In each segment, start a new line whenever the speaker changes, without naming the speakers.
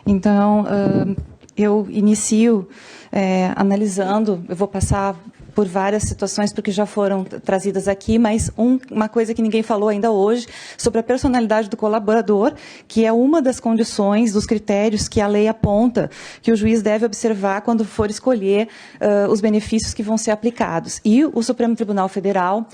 Então, eu inicio analisando, eu vou passar por várias situações, porque já foram trazidas aqui, mas uma coisa que ninguém falou ainda hoje, sobre a personalidade do colaborador, que é uma das condições, dos critérios que a lei aponta, que o juiz deve observar quando for escolher os benefícios que vão ser aplicados. E o Supremo Tribunal Federal,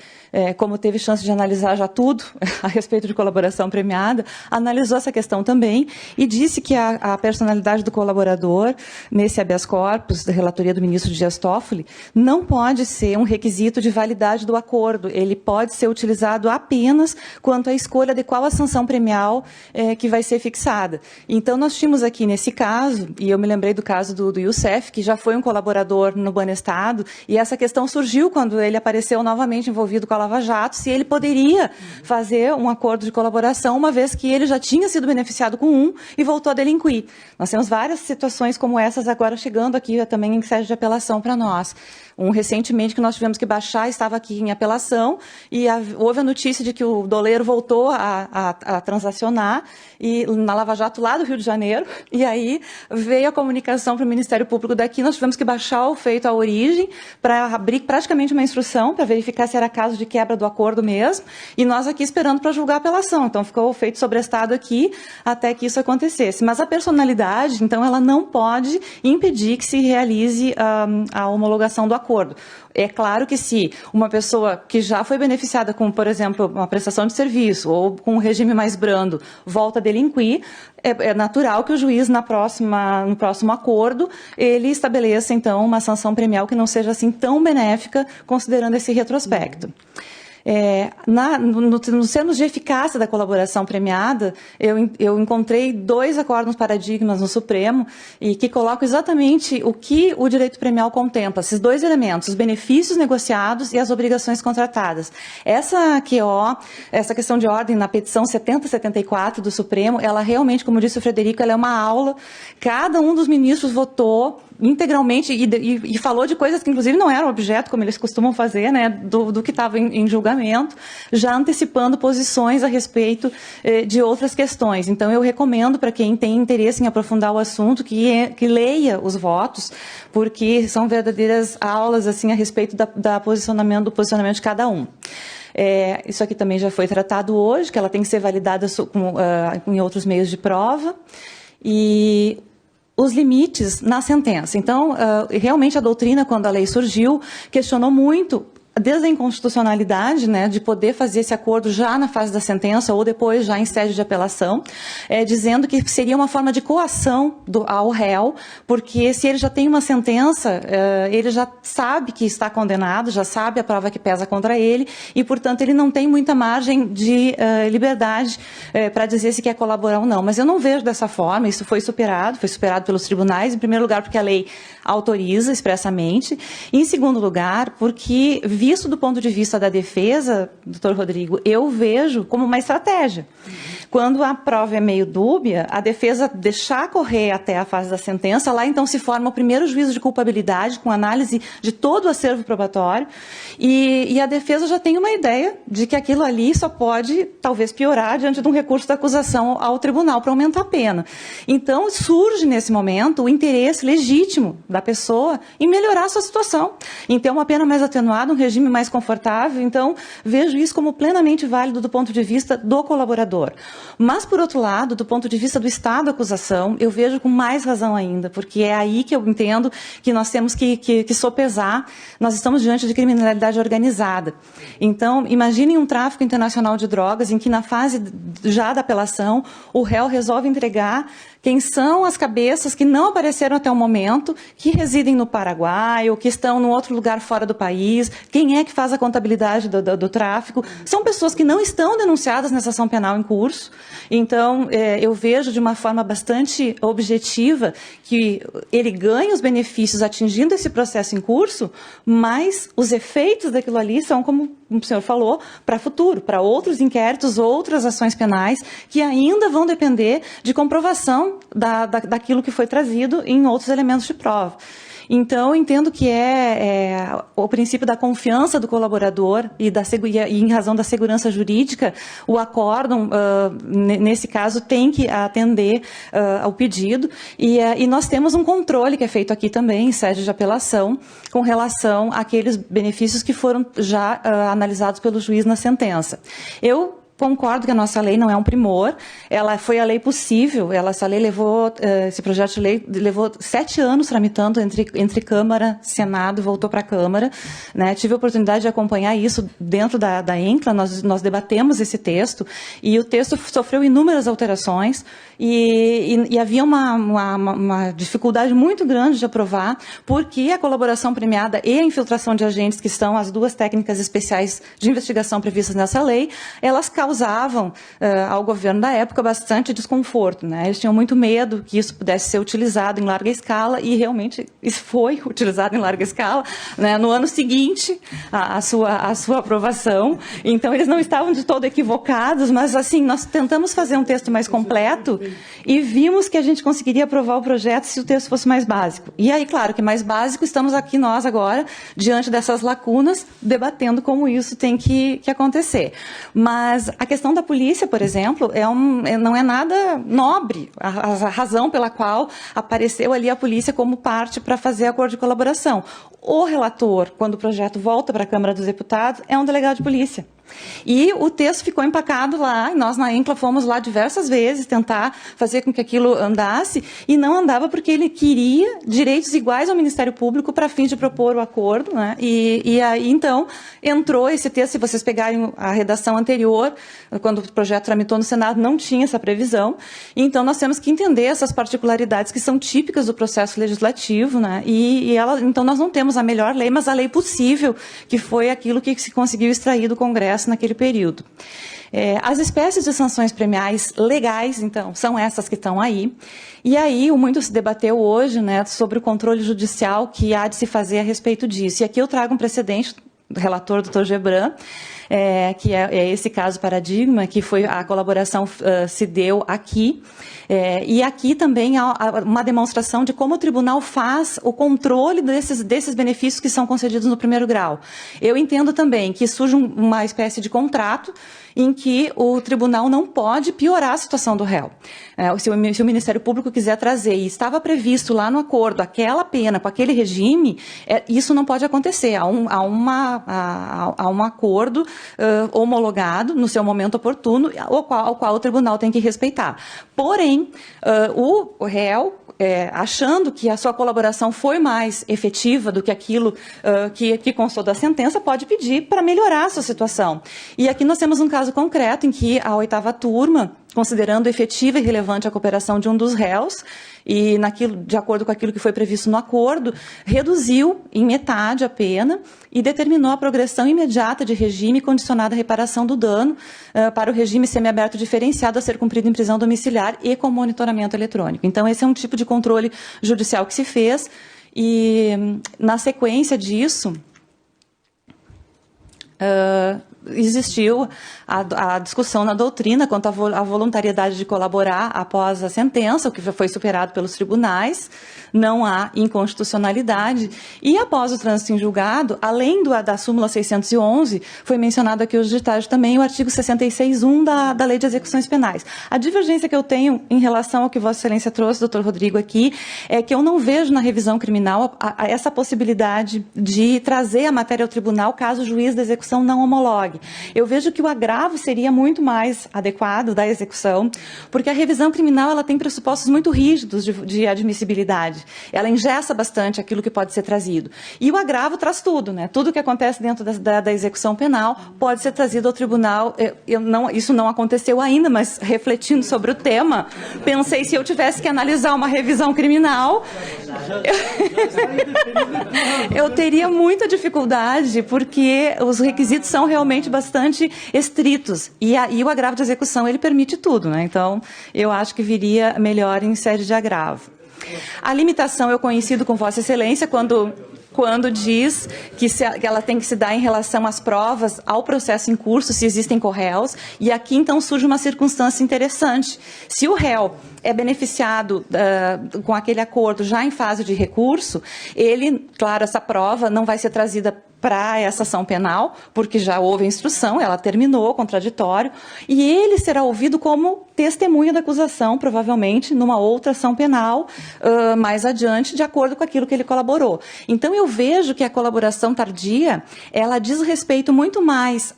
como teve chance de analisar já tudo a respeito de colaboração premiada, analisou essa questão também e disse que a personalidade do colaborador, nesse habeas corpus, da relatoria do ministro Dias Toffoli, não pode ser um requisito de validade do acordo. Ele pode ser utilizado apenas quanto à escolha de qual a sanção premial que vai ser fixada. Então, nós tínhamos aqui nesse caso, e eu me lembrei do caso do Youssef, que já foi um colaborador no Banestado, e essa questão surgiu quando ele apareceu novamente envolvido com a Lava Jato, se ele poderia fazer um acordo de colaboração, uma vez que ele já tinha sido beneficiado com um e voltou a delinquir. Nós temos várias situações como essas agora chegando aqui também em sede de apelação para nós. Recentemente que nós tivemos que baixar, estava aqui em apelação, e houve a notícia de que o doleiro voltou a transacionar e, na Lava Jato lá do Rio de Janeiro, e aí veio a comunicação para o Ministério Público daqui, nós tivemos que baixar o feito à origem para abrir praticamente uma instrução para verificar se era caso de quebra do acordo mesmo, e nós aqui esperando para julgar a apelação. Então ficou o feito sobrestado aqui até que isso acontecesse. Mas a personalidade, então, ela não pode impedir que se realize a homologação do acordo. É claro que se uma pessoa que já foi beneficiada com, por exemplo, uma prestação de serviço ou com um regime mais brando volta a delinquir, é natural que o juiz, no próximo acordo, ele estabeleça, então, uma sanção premial que não seja assim tão benéfica, considerando esse retrospecto. Nos termos de eficácia da colaboração premiada, eu encontrei 2 acórdãos paradigmas no Supremo e que colocam exatamente o que o direito premial contempla, esses 2 elementos, os benefícios negociados e as obrigações contratadas. Essa questão de ordem na petição 7074 do Supremo, ela realmente, como disse o Frederico, ela é uma aula. Cada um dos ministros votou integralmente e falou de coisas que, inclusive, não eram objeto, como eles costumam fazer, né, do que estava em julgamento, já antecipando posições a respeito de outras questões. Então, eu recomendo para quem tem interesse em aprofundar o assunto que leia os votos, porque são verdadeiras aulas assim, a respeito do posicionamento de cada um. Isso aqui também já foi tratado hoje, que ela tem que ser validada em outros meios de prova. E os limites na sentença. Então, realmente a doutrina, quando a lei surgiu, questionou muito desde a inconstitucionalidade, né, de poder fazer esse acordo já na fase da sentença ou depois já em sede de apelação, dizendo que seria uma forma de coação ao réu, porque se ele já tem uma sentença, ele já sabe que está condenado, já sabe a prova que pesa contra ele e, portanto, ele não tem muita margem de liberdade para dizer se quer colaborar ou não. Mas eu não vejo dessa forma, isso foi superado pelos tribunais, em primeiro lugar porque a lei autoriza expressamente, em segundo lugar porque, visto do ponto de vista da defesa, doutor Rodrigo, eu vejo como uma estratégia. Quando a prova é meio dúbia, a defesa deixar correr até a fase da sentença, lá então se forma o primeiro juízo de culpabilidade, com análise de todo o acervo probatório, e a defesa já tem uma ideia de que aquilo ali só pode, talvez, piorar diante de um recurso da acusação ao tribunal para aumentar a pena. Então, surge nesse momento o interesse legítimo da pessoa em melhorar a sua situação, em ter uma pena mais atenuada, um regime mais confortável. Então, vejo isso como plenamente válido do ponto de vista do colaborador. Mas, por outro lado, do ponto de vista do Estado da acusação, eu vejo com mais razão ainda, porque é aí que eu entendo que nós temos que sopesar. Nós estamos diante de criminalidade organizada. Então, imaginem um tráfico internacional de drogas em que, na fase já da apelação, o réu resolve entregar quem são as cabeças que não apareceram até o momento, que residem no Paraguai ou que estão em outro lugar fora do país, quem é que faz a contabilidade do tráfico. São pessoas que não estão denunciadas nessa ação penal em curso. Então, eu vejo de uma forma bastante objetiva que ele ganha os benefícios atingindo esse processo em curso, mas os efeitos daquilo ali são, como o senhor falou, para futuro, para outros inquéritos, outras ações penais, que ainda vão depender de comprovação daquilo que foi trazido em outros elementos de prova. Então, eu entendo que o princípio da confiança do colaborador e em razão da segurança jurídica, o acórdão, nesse caso, tem que atender ao pedido, e nós temos um controle que é feito aqui também, em sede de apelação, com relação àqueles benefícios que foram já analisados pelo juiz na sentença. Eu concordo que a nossa lei não é um primor, ela foi a lei possível, esse projeto de lei levou 7 anos tramitando entre Câmara, Senado, voltou para a Câmara, né? Tive a oportunidade de acompanhar isso dentro da INCLA, nós debatemos esse texto, e o texto sofreu inúmeras alterações, e havia uma dificuldade muito grande de aprovar, porque a colaboração premiada e a infiltração de agentes, que são as duas técnicas especiais de investigação previstas nessa lei, elas causavam ao governo da época bastante desconforto, né? Eles tinham muito medo que isso pudesse ser utilizado em larga escala, e realmente isso foi utilizado em larga escala, né? No ano seguinte à sua aprovação. Então, eles não estavam de todo equivocados, mas assim, nós tentamos fazer um texto mais completo e vimos que a gente conseguiria aprovar o projeto se o texto fosse mais básico. E aí, claro que mais básico, estamos aqui nós agora, diante dessas lacunas, debatendo como isso tem que acontecer. Mas a questão da polícia, por exemplo, não é nada nobre, a razão pela qual apareceu ali a polícia como parte para fazer acordo de colaboração. O relator, quando o projeto volta para a Câmara dos Deputados, é um delegado de polícia. E o texto ficou empacado lá, e nós na INCLA fomos lá diversas vezes tentar fazer com que aquilo andasse, e não andava porque ele queria direitos iguais ao Ministério Público para fins de propor o acordo, né? E aí, então, entrou esse texto, se vocês pegarem a redação anterior, quando o projeto tramitou no Senado, não tinha essa previsão, então nós temos que entender essas particularidades que são típicas do processo legislativo, né? Então nós não temos a melhor lei, mas a lei possível, que foi aquilo que se conseguiu extrair do Congresso naquele período. As espécies de sanções premiais legais, então, são essas que estão aí. E aí, muito se debateu hoje, né, sobre o controle judicial que há de se fazer a respeito disso. E aqui eu trago um precedente do relator Dr. Gebran, que é esse caso paradigma, que foi a colaboração se deu aqui. E aqui também há uma demonstração de como o tribunal faz o controle desses benefícios que são concedidos no primeiro grau. Eu entendo também que surge uma espécie de contrato em que o tribunal não pode piorar a situação do réu. Se o Ministério Público quiser trazer, e estava previsto lá no acordo, aquela pena com aquele regime, isso não pode acontecer. Há um acordo homologado no seu momento oportuno, ao qual o tribunal tem que respeitar. Porém, o réu, achando que a sua colaboração foi mais efetiva do que aquilo que constou da sentença, pode pedir para melhorar a sua situação. E aqui nós temos um caso concreto em que a 8ª turma, considerando efetiva e relevante a cooperação de um dos réus, e de acordo com aquilo que foi previsto no acordo, reduziu em metade a pena e determinou a progressão imediata de regime condicionado à reparação do dano para o regime semiaberto diferenciado a ser cumprido em prisão domiciliar e com monitoramento eletrônico. Então, esse é um tipo de controle judicial que se fez, e na sequência disso, existiu a discussão na doutrina quanto à voluntariedade de colaborar após a sentença, o que já foi superado pelos tribunais, não há inconstitucionalidade. E após o trânsito em julgado, além da súmula 611, foi mencionado aqui hoje de tarde também o artigo 66.1 da Lei de Execuções Penais. A divergência que eu tenho em relação ao que Vossa Excelência trouxe, doutor Rodrigo, aqui, é que eu não vejo na revisão criminal essa possibilidade de trazer a matéria ao tribunal caso o juiz da execução não homologue. Eu vejo que o agravo seria muito mais adequado da execução, porque a revisão criminal ela tem pressupostos muito rígidos de admissibilidade. Ela engessa bastante aquilo que pode ser trazido. E o agravo traz tudo, né? Tudo que acontece dentro da execução penal pode ser trazido ao tribunal. Isso não aconteceu ainda, mas refletindo sobre o tema, pensei se eu tivesse que analisar uma revisão criminal, eu teria muita dificuldade, porque os requisitos são realmente bastante estritos. E o agravo de execução, ele permite tudo, né? Então, eu acho que viria melhor em sede de agravo. A limitação eu coincido com Vossa Excelência quando diz que ela tem que se dar em relação às provas, ao processo em curso, se existem corréus, e aqui então surge uma circunstância interessante. Se o réu é beneficiado com aquele acordo já em fase de recurso, ele, claro, essa prova não vai ser trazida para essa ação penal, porque já houve a instrução, ela terminou, contraditório, e ele será ouvido como testemunha da acusação, provavelmente, numa outra ação penal mais adiante, de acordo com aquilo que ele colaborou. Então, eu vejo que a colaboração tardia, ela diz respeito muito mais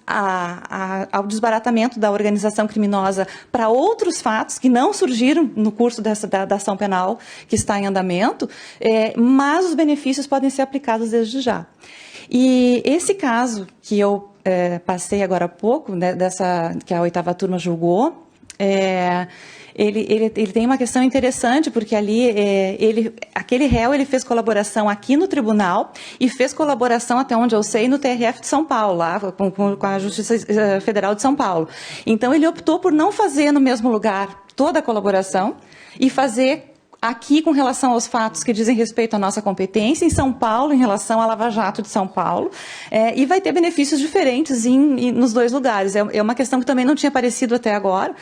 ao desbaratamento da organização criminosa para outros fatos que não surgiram no curso da ação penal que está em andamento, mas os benefícios podem ser aplicados desde já. E esse caso que eu passei agora há pouco, né, que a 8ª turma julgou, ele tem uma questão interessante, porque ali aquele réu ele fez colaboração aqui no tribunal e fez colaboração, até onde eu sei, no TRF de São Paulo, lá com a Justiça Federal de São Paulo. Então, ele optou por não fazer no mesmo lugar toda a colaboração e fazer aqui com relação aos fatos que dizem respeito à nossa competência, em São Paulo, em relação à Lava Jato de São Paulo, e vai ter benefícios diferentes nos dois lugares. É uma questão que também não tinha aparecido até agora,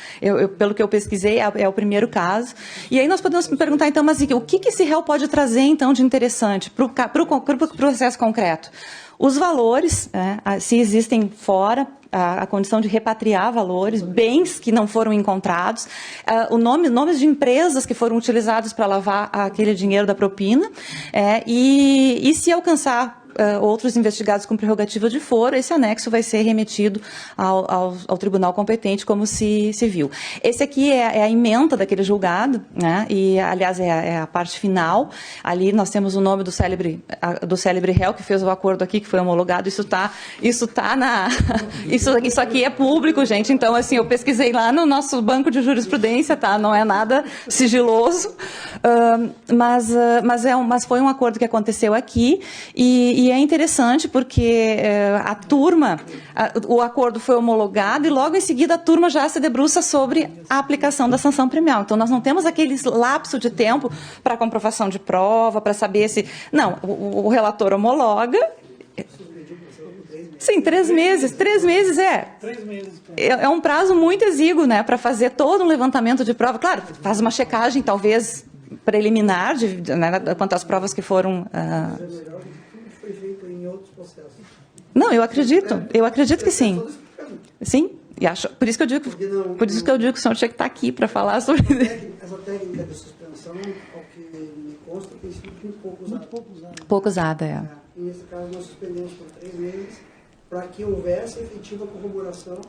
pelo que eu pesquisei, é o primeiro caso. E aí nós podemos perguntar, então, mas o que esse réu pode trazer, então, de interessante para o processo concreto? Os valores, se existem fora, a condição de repatriar valores, bens que não foram encontrados, nomes de empresas que foram utilizados para lavar aquele dinheiro da propina, e se alcançar outros investigados com prerrogativa de foro, esse anexo vai ser remetido ao tribunal competente, como se viu. Esse aqui é a ementa daquele julgado, né? E, aliás, é a parte final. Ali nós temos o nome do célebre réu que fez o acordo aqui, que foi homologado. Isso aqui é público, gente. Então, assim, eu pesquisei lá no nosso banco de jurisprudência, tá? Não é nada sigiloso, mas foi um acordo que aconteceu aqui e é interessante porque a turma, o acordo foi homologado e logo em seguida a turma já se debruça sobre a aplicação da sanção premial. Então, nós não temos aquele lapso de tempo para comprovação de prova, para saber se... Não, o relator homologa... Sim, 3 meses. 3 meses
3 meses.
É um prazo muito exíguo, né, para fazer todo um levantamento de prova. Claro, faz uma checagem, talvez, preliminar, quanto às provas que foram...
Foi feito em outros processos.
Não, eu acredito que sim. Sim, e acho, por isso que eu digo que o senhor tinha que estar aqui para falar sobre isso.
Essa técnica de suspensão, ao que me consta, tem sido muito pouco usada.
Pouco usada,
E nesse caso nós suspendemos por 3 meses para que houvesse efetiva corroboração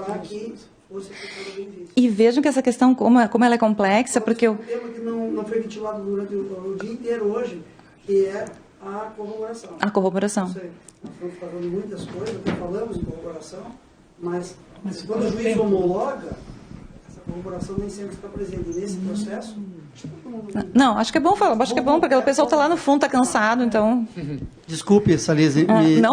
para que fosse aplicado o benefício.
E vejam que essa questão, como ela é complexa, porque...
Um tema que não foi ventilado durante o dia inteiro hoje, que é a corroboração.
A corroboração.
Nós estamos falando muitas coisas, até falamos em corroboração, mas quando o juiz homologa, essa corroboração nem sempre está presente. E nesse processo...
Não, acho que é bom falar, acho que é bom, porque o pessoal está lá no fundo, está cansado, então...
Desculpe, Salise.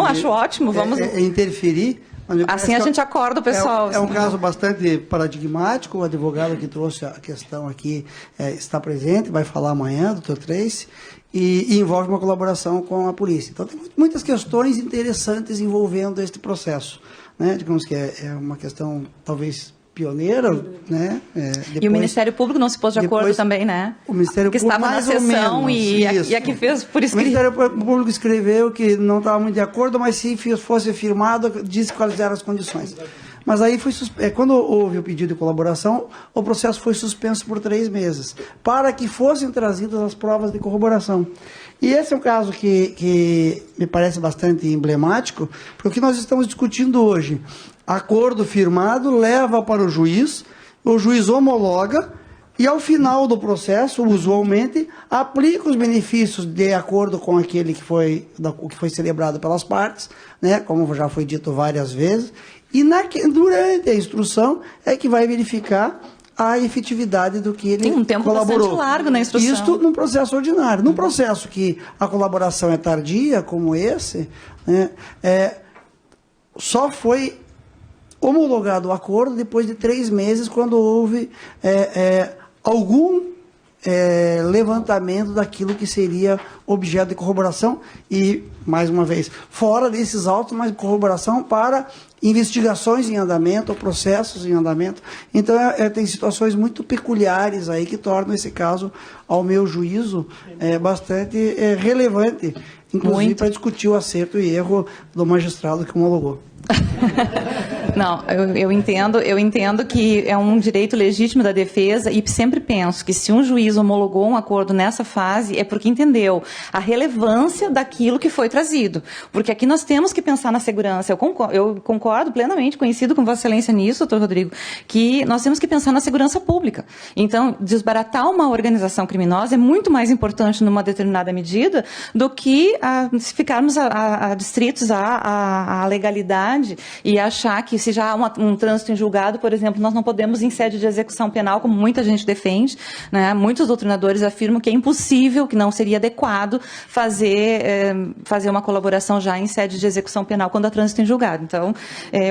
Acho ótimo, vamos...
interferir.
Assim a gente acorda o pessoal.
É um caso bastante paradigmático, o advogado que trouxe a questão aqui está presente, vai falar amanhã, doutor Tracy, e envolve uma colaboração com a polícia. Então, tem muitas questões interessantes envolvendo este processo, né? Digamos que é uma questão, talvez, pioneira, né?
E o Ministério Público não se pôs de acordo também, né?
O Ministério
Público estava na sessão e a que fez por escrito.
O Ministério Público escreveu que não estava muito de acordo, mas se fosse firmado, disse quais eram as condições. Mas aí quando houve o pedido de colaboração, o processo foi suspenso por 3 meses, para que fossem trazidas as provas de corroboração. E esse é um caso que me parece bastante emblemático, porque o que nós estamos discutindo hoje, acordo firmado, leva para o juiz homologa, e ao final do processo, usualmente, aplica os benefícios de acordo com aquele que foi celebrado pelas partes, né, como já foi dito várias vezes, e durante a instrução é que vai verificar a efetividade do que ele
tem um tempo
colaborou.
Bastante largo na instrução.
Isto num processo ordinário. Num processo que a colaboração é tardia, como esse, né, só foi homologado o acordo depois de 3 meses, quando houve algum levantamento daquilo que seria objeto de corroboração e, mais uma vez, fora desses autos, mas corroboração para investigações em andamento ou processos em andamento. Então, tem situações muito peculiares aí que tornam esse caso, ao meu juízo, bastante relevante, inclusive para discutir o acerto e erro do magistrado que homologou.
Não, eu entendo que é um direito legítimo da defesa e sempre penso que se um juiz homologou um acordo nessa fase é porque entendeu a relevância daquilo que foi trazido. Porque aqui nós temos que pensar na segurança. Eu concordo plenamente, coincido com Vossa Excelência nisso, doutor Rodrigo, que nós temos que pensar na segurança pública. Então, desbaratar uma organização criminosa é muito mais importante numa determinada medida do que se ficarmos adstritos à legalidade e achar que se já há um trânsito em julgado, por exemplo, nós não podemos em sede de execução penal, como muita gente defende, né? Muitos doutrinadores afirmam que é impossível, que não seria adequado fazer uma colaboração já em sede de execução penal quando há trânsito em julgado. Então,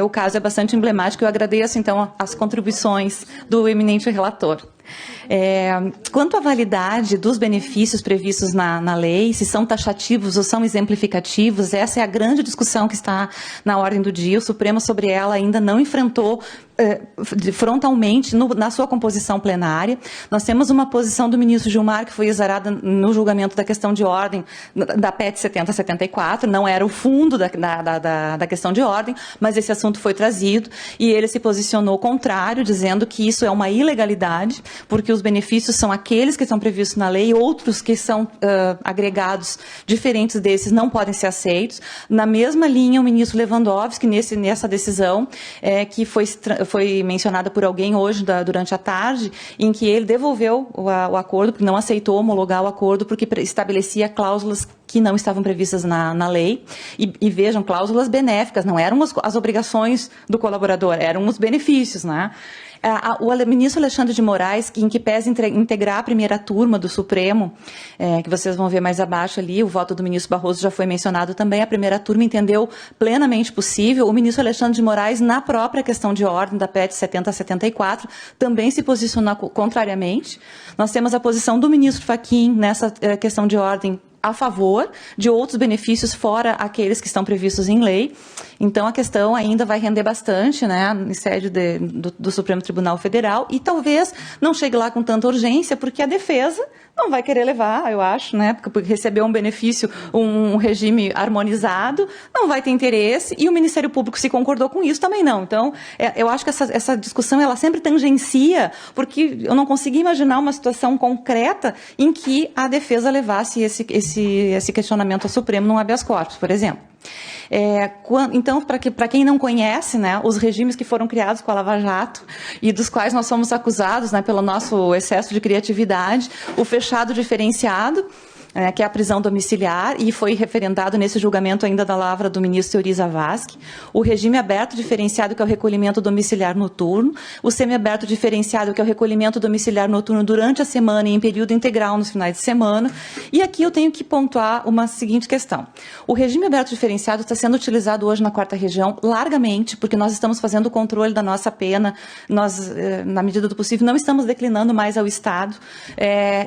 o caso é bastante emblemático. Eu agradeço, então, as contribuições do eminente relator. Quanto à validade dos benefícios previstos na lei, se são taxativos ou são exemplificativos, essa é a grande discussão que está na ordem do dia. O Supremo sobre ela ainda não enfrentou frontalmente na sua composição plenária. Nós temos uma posição do ministro Gilmar que foi exarada no julgamento da questão de ordem da PET 7074, não era o fundo da questão de ordem, mas esse assunto foi trazido e ele se posicionou contrário, dizendo que isso é uma ilegalidade, porque os benefícios são aqueles que estão previstos na lei, outros que são agregados diferentes desses não podem ser aceitos. Na mesma linha, o ministro Lewandowski, nessa decisão, que foi mencionada por alguém hoje, durante a tarde, em que ele devolveu o acordo, porque não aceitou homologar o acordo, porque estabelecia cláusulas que não estavam previstas na lei, e vejam, cláusulas benéficas, não eram as obrigações do colaborador, eram os benefícios, né? O ministro Alexandre de Moraes, em que pese integrar a primeira turma do Supremo, que vocês vão ver mais abaixo ali, o voto do ministro Barroso já foi mencionado também, a primeira turma entendeu plenamente possível. O ministro Alexandre de Moraes, na própria questão de ordem da PET 7074, também se posicionou contrariamente. Nós temos a posição do ministro Fachin nessa questão de ordem a favor de outros benefícios fora aqueles que estão previstos em lei. Então, a questão ainda vai render bastante, né, em sede do Supremo Tribunal Federal, e talvez não chegue lá com tanta urgência, porque a defesa não vai querer levar, eu acho, né, porque recebeu um benefício, um regime harmonizado, não vai ter interesse, e o Ministério Público, se concordou com isso, também não. Então, eu acho que essa discussão, ela sempre tangencia, porque eu não consegui imaginar uma situação concreta em que a defesa levasse esse questionamento ao Supremo num habeas corpus, por exemplo. Então, para quem não conhece, né, os regimes que foram criados com a Lava Jato e dos quais nós somos acusados, né, pelo nosso excesso de criatividade, o fechado diferenciado, que é a prisão domiciliar, e foi referendado nesse julgamento ainda da lavra do ministro Teori Zavascki, o regime aberto diferenciado, que é o recolhimento domiciliar noturno, o semiaberto diferenciado, que é o recolhimento domiciliar noturno durante a semana e em período integral nos finais de semana. E aqui eu tenho que pontuar uma seguinte questão. O regime aberto diferenciado está sendo utilizado hoje na 4ª Região largamente, porque nós estamos fazendo o controle da nossa pena, nós, na medida do possível, não estamos declinando mais ao Estado,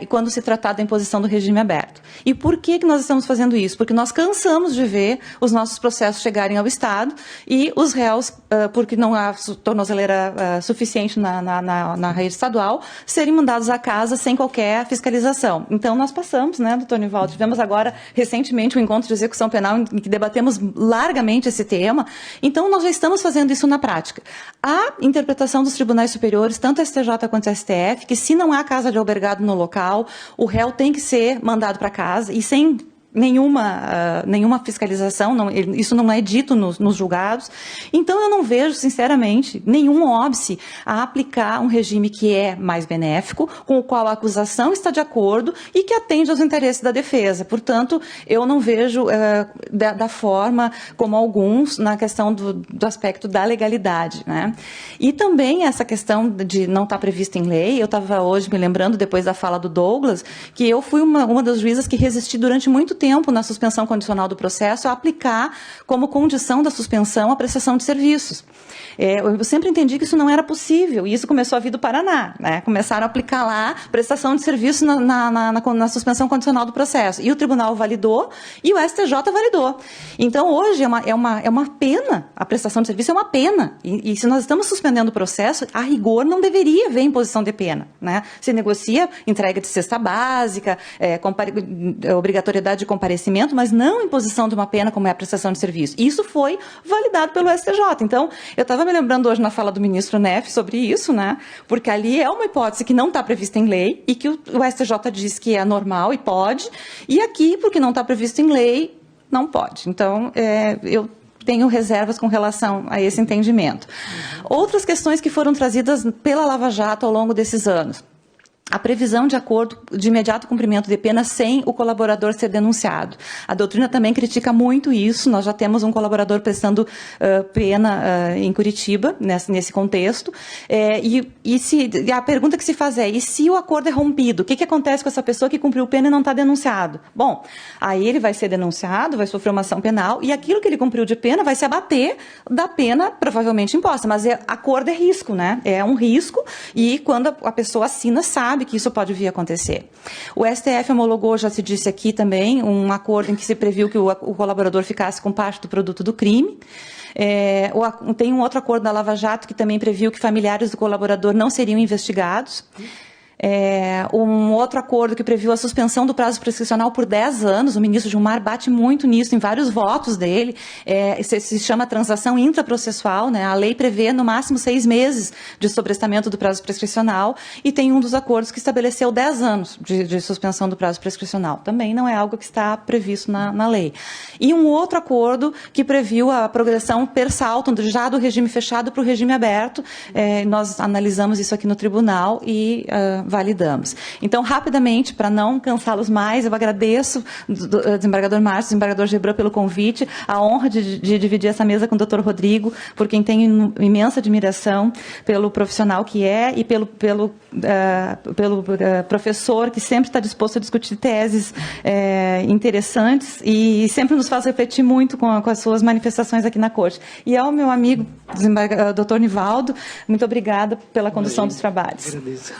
quando se tratar da imposição do regime aberto. E por que nós estamos fazendo isso? Porque nós cansamos de ver os nossos processos chegarem ao Estado e os réus, porque não há tornozeleira suficiente na rede estadual, serem mandados a casa sem qualquer fiscalização. Então, nós passamos, né, doutor Nivaldo? Tivemos agora, recentemente, um encontro de execução penal em que debatemos largamente esse tema. Então, nós já estamos fazendo isso na prática. A interpretação dos tribunais superiores, tanto STJ quanto STF, que se não há casa de albergado no local, o réu tem que ser mandado para casa e sem nenhuma fiscalização, isso não é dito nos julgados. Então, eu não vejo, sinceramente, nenhum óbice a aplicar um regime que é mais benéfico, com o qual a acusação está de acordo e que atende aos interesses da defesa. Portanto, eu não vejo da forma como alguns na questão do aspecto da legalidade, né? E também essa questão de não estar prevista em lei. Eu estava hoje me lembrando, depois da fala do Douglas, que eu fui uma das juízas que resisti durante muito tempo tempo na suspensão condicional do processo a aplicar como condição da suspensão a prestação de serviços. Eu sempre entendi que isso não era possível, e isso começou a vir do Paraná, né? Começaram a aplicar lá prestação de serviço na suspensão condicional do processo, e o tribunal validou, e o STJ validou. Então, hoje é uma pena, a prestação de serviço é uma pena, e se nós estamos suspendendo o processo, a rigor não deveria haver imposição de pena, né? Se negocia entrega de cesta básica, obrigatoriedade de comparecimento, mas não imposição de uma pena como é a prestação de serviço. Isso foi validado pelo STJ. Então, eu estava me lembrando hoje na fala do ministro Neff sobre isso, né? Porque ali é uma hipótese que não está prevista em lei e que o STJ diz que é normal e pode, e aqui, porque não está previsto em lei, não pode. Então, eu tenho reservas com relação a esse entendimento. Outras questões que foram trazidas pela Lava Jato ao longo desses anos. A previsão de acordo de imediato cumprimento de pena sem o colaborador ser denunciado. A doutrina também critica muito isso. Nós já temos um colaborador prestando pena em Curitiba, nesse contexto. E a pergunta que se faz é, e se o acordo é rompido? O que acontece com essa pessoa que cumpriu pena e não está denunciado? Bom, aí ele vai ser denunciado, vai sofrer uma ação penal, e aquilo que ele cumpriu de pena vai se abater da pena provavelmente imposta. Mas acordo é risco, né? É um risco, e quando a pessoa assina, sabe que isso pode vir a acontecer. O STF homologou, já se disse aqui também, um acordo em que se previu que o colaborador ficasse com parte do produto do crime. Tem um outro acordo da Lava Jato que também previu que familiares do colaborador não seriam investigados. Um outro acordo que previu a suspensão do prazo prescricional por 10 anos, o ministro Gilmar bate muito nisso, em vários votos dele, se chama transação intraprocessual, né? A lei prevê no máximo 6 meses de sobrestamento do prazo prescricional, e tem um dos acordos que estabeleceu 10 anos de suspensão do prazo prescricional. Também não é algo que está previsto na lei. E um outro acordo que previu a progressão per saltum, já do regime fechado para o regime aberto. Nós analisamos isso aqui no tribunal e validamos. Então, rapidamente, para não cansá-los mais, eu agradeço ao desembargador Márcio, desembargador Gebran, pelo convite, a honra de dividir essa mesa com o Dr. Rodrigo, por quem tenho imensa admiração pelo profissional que é e pelo professor que sempre está disposto a discutir teses interessantes e sempre nos faz refletir muito com as suas manifestações aqui na Corte. E ao meu amigo, Dr. Nivaldo, muito obrigada pela condução dos trabalhos.
Agradeço.